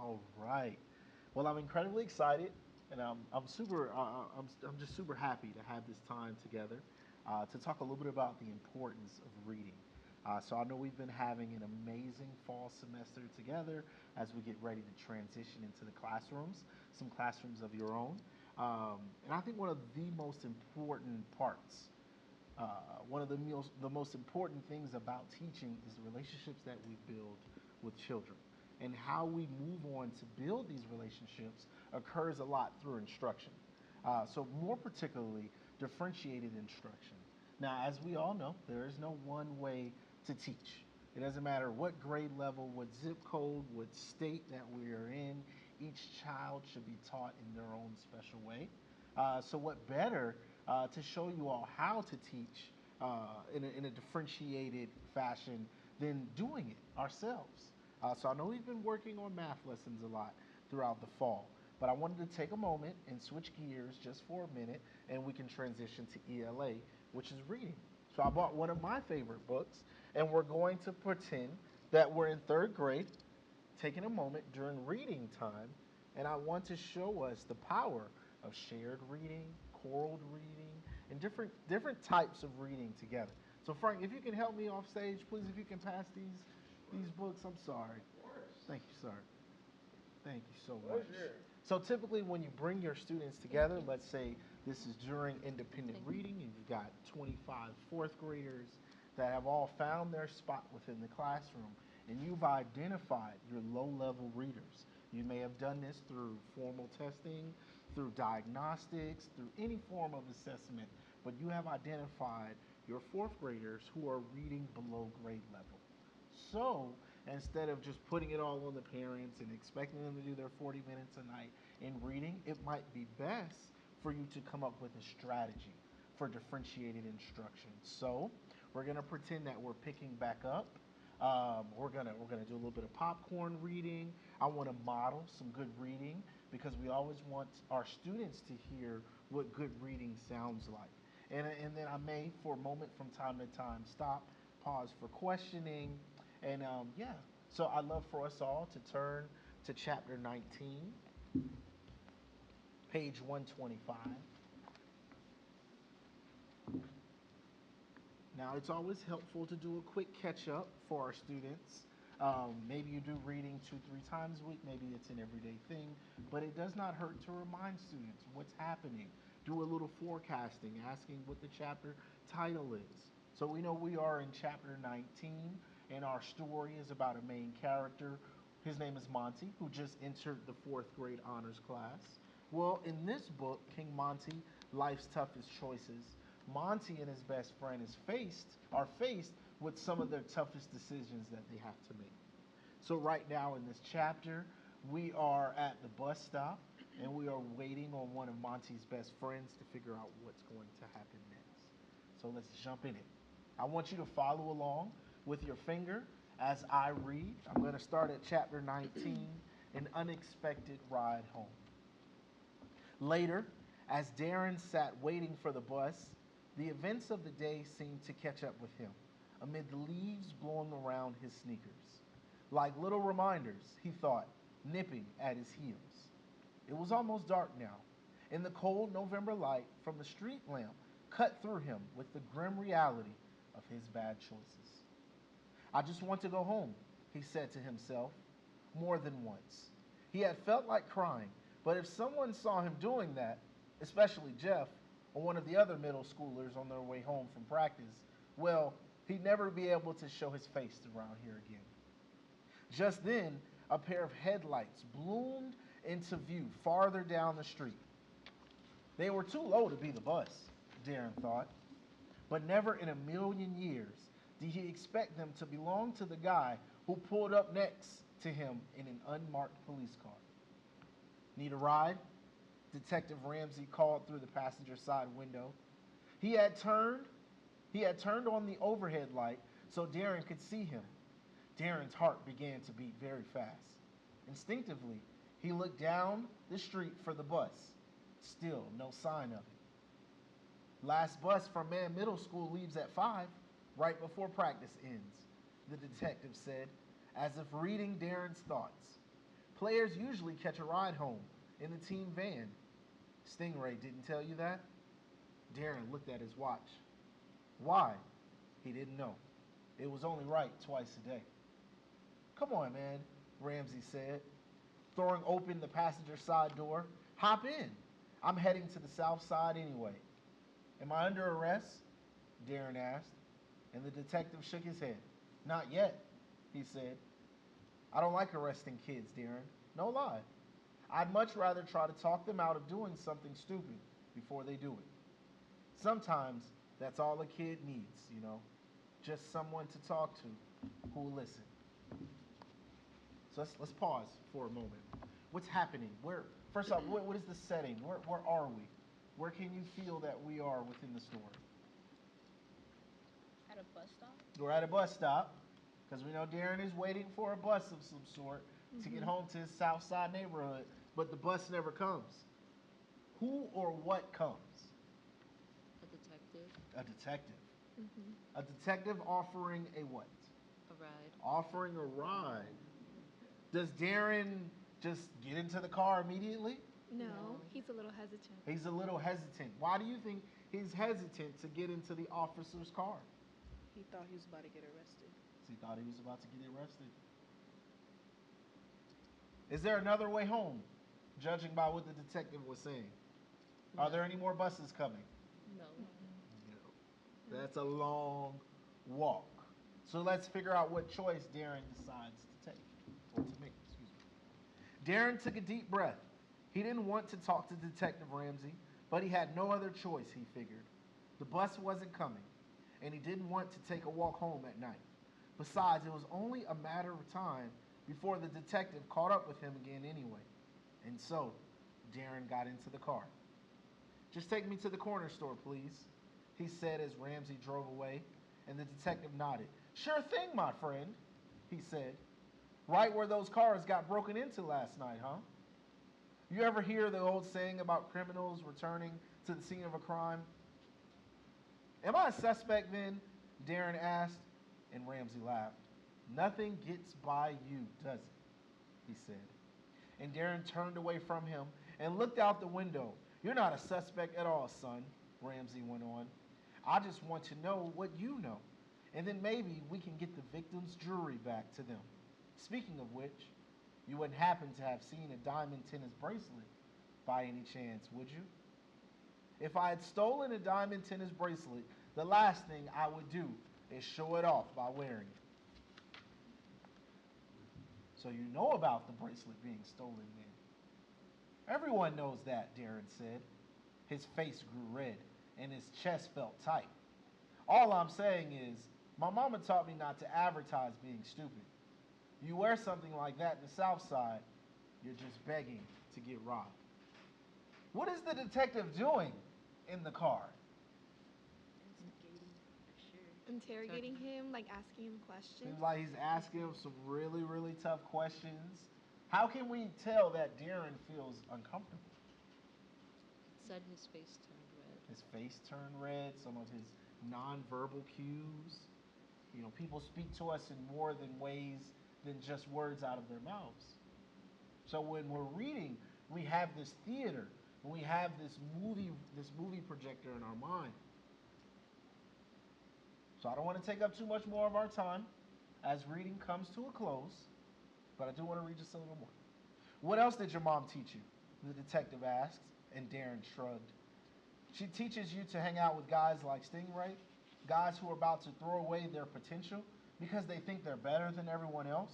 All right. Well, I'm incredibly excited, and I'm just super happy to have this time together to talk a little bit about the importance of reading. So I know we've been having an amazing fall semester together as we get ready to transition into the classrooms, some classrooms of your own. And I think one of the most important parts one of the most important things about teaching is the relationships that we build with children. And how we move on to build these relationships occurs a lot through instruction. So, more particularly, differentiated instruction. Now, as we all know, there is no one way to teach. It doesn't matter what grade level, what zip code, what state that we are in, each child should be taught in their own special way. So, what better to show you all how to teach in a differentiated fashion than doing it ourselves? So, I know we've been working on math lessons a lot throughout the fall, but I wanted to take a moment and switch gears just for a minute, and we can transition to ELA, which is reading. So, I bought one of my favorite books, and we're going to pretend that we're in third grade, taking a moment during reading time, and I want to show us the power of shared reading, choral reading, and different types of reading together. So Frank, if you can help me off stage, please, if you can pass these books. I'm sorry. Of course. Thank you, sir. Thank you so much. Pleasure. So typically when you bring your students together, let's say this is during independent reading, and you've got 25 fourth graders that have all found their spot within the classroom, and you've identified your low-level readers. You may have done this through formal testing, through diagnostics, through any form of assessment, but you have identified your fourth graders who are reading below grade level. So instead of just putting it all on the parents and expecting them to do their 40 minutes a night in reading, it might be best for you to come up with a strategy for differentiated instruction. So we're going to pretend that we're picking back up. We're gonna do a little bit of popcorn reading. I want to model some good reading because we always want our students to hear what good reading sounds like. And then I may, for a moment from time to time, stop, pause for questioning, and yeah. So I'd love for us all to turn to chapter 19, page 125. Now, it's always helpful to do a quick catch up for our students. Maybe you do reading 2, 3 times a week, maybe it's an everyday thing, but it does not hurt to remind students what's happening. Do a little forecasting, asking what the chapter title is. So we know we are in chapter 19, and our story is about a main character. His name is Monte, who just entered the fourth grade honors class. Well, in this book, King Monte, Life's Toughest Choices, Monty and his best friend are faced with some of their toughest decisions that they have to make. So right now in this chapter, we are at the bus stop and we are waiting on one of Monty's best friends to figure out what's going to happen next. So let's jump in it. I want you to follow along with your finger as I read. I'm going to start at chapter 19, An Unexpected Ride Home. Later, as Darren sat waiting for the bus, the events of the day seemed to catch up with him, amid the leaves blowing around his sneakers. Like little reminders, he thought, nipping at his heels. It was almost dark now, and the cold November light from the street lamp cut through him with the grim reality of his bad choices. I just want to go home, he said to himself, more than once. He had felt like crying, but if someone saw him doing that, especially Jeff, or one of the other middle schoolers on their way home from practice, well, he'd never be able to show his face around here again. Just then, a pair of headlights bloomed into view farther down the street. They were too low to be the bus, Darren thought, but never in a million years did he expect them to belong to the guy who pulled up next to him in an unmarked police car. Need a ride? Detective Ramsey called through the passenger side window. He had turned on the overhead light so Darren could see him. Darren's heart began to beat very fast. Instinctively, he looked down the street for the bus. Still no sign of it. Last bus from Man Middle School leaves at 5, right before practice ends, the detective said, as if reading Darren's thoughts. Players usually catch a ride home in the team van. Stingray didn't tell you that? Darren looked at his watch. Why? He didn't know. It was only right twice a day. Come on, man, Ramsey said, throwing open the passenger side door. Hop in. I'm heading to the south side anyway. Am I under arrest? Darren asked, and the detective shook his head. Not yet, he said. I don't like arresting kids, Darren. No lie. I'd much rather try to talk them out of doing something stupid before they do it. Sometimes that's all a kid needs, just someone to talk to who will listen. So let's pause for a moment. What's happening? First off, what is the setting? Where are we? Where can you feel that we are within the story? At a bus stop? We're at a bus stop because we know Darren is waiting for a bus of some sort to get home to his South Side neighborhood, but the bus never comes. Who or what comes? A detective. A detective. A detective offering a what? A ride. Offering a ride. Does Darren just get into the car immediately? No, he's a little hesitant. He's a little hesitant. Why do you think he's hesitant to get into the officer's car? He thought he was about to get arrested. He thought he was about to get arrested. Is there another way home, judging by what the detective was saying? No. Are there any more buses coming? No. No. That's a long walk. So let's figure out what choice Darren decides to take, or to make, excuse me. Darren took a deep breath. He didn't want to talk to Detective Ramsey, but he had no other choice, he figured. The bus wasn't coming, and he didn't want to take a walk home at night. Besides, it was only a matter of time before the detective caught up with him again anyway. And so, Darren got into the car. Just take me to the corner store, please, he said as Ramsey drove away, and the detective nodded. Sure thing, my friend, he said. Right where those cars got broken into last night, huh? You ever hear the old saying about criminals returning to the scene of a crime? Am I a suspect then? Darren asked, and Ramsey laughed. Nothing gets by you, does it? He said. And Darren turned away from him and looked out the window. You're not a suspect at all, son, Ramsey went on. I just want to know what you know, and then maybe we can get the victim's jewelry back to them. Speaking of which, you wouldn't happen to have seen a diamond tennis bracelet by any chance, would you? If I had stolen a diamond tennis bracelet, the last thing I would do is show it off by wearing it. So you know about the bracelet being stolen then. Everyone knows that, Darren said. His face grew red and his chest felt tight. All I'm saying is, my mama taught me not to advertise being stupid. You wear something like that in the South Side, you're just begging to get robbed. What is the detective doing in the car? Investigating, for sure. Interrogating him, like asking him questions. Seems like he's asking him some really, really tough questions. How can we tell that Darren feels uncomfortable? Said his face turned red. His face turned red, some of his nonverbal cues. People speak to us in more than ways than just words out of their mouths. So when we're reading, we have this theater, and we have this movie projector in our mind. So I don't want to take up too much more of our time as reading comes to a close, but I do want to read just a little more. What else did your mom teach you? The detective asked, and Darren shrugged. She teaches you to hang out with guys like Stingray, guys who are about to throw away their potential because they think they're better than everyone else.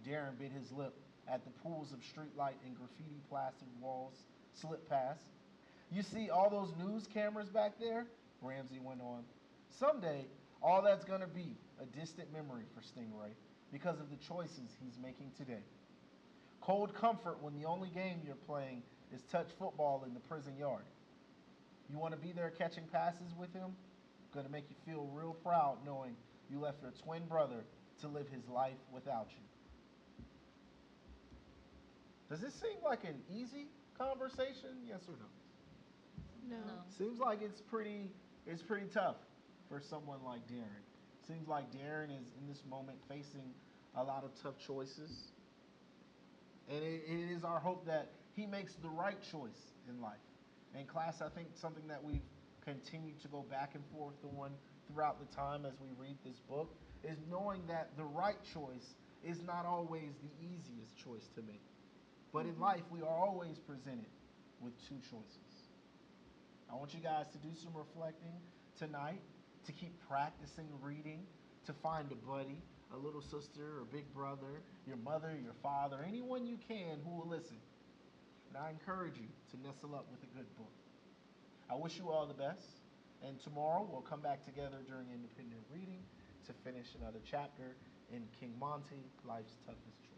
Darren bit his lip at the pools of streetlight and graffiti plastered walls slip past. You see all those news cameras back there? Ramsey went on. Someday, all that's going to be a distant memory for Stingray because of the choices he's making today. Cold comfort when the only game you're playing is touch football in the prison yard. You want to be there catching passes with him? Going to make you feel real proud knowing you left your twin brother to live his life without you. Does this seem like an easy conversation? Yes or no? No. Seems like it's pretty tough for someone like Darren. Seems like Darren is in this moment facing a lot of tough choices. And it is our hope that he makes the right choice in life. In class, I think something that we've continued to go back and forth on throughout the time as we read this book is knowing that the right choice is not always the easiest choice to make. But in life, we are always presented with two choices. I want you guys to do some reflecting tonight, to keep practicing reading, to find a buddy, a little sister or big brother, your mother, your father, anyone you can who will listen. And I encourage you to nestle up with a good book. I wish you all the best. And tomorrow we'll come back together during independent reading to finish another chapter in King Monte, Life's Toughest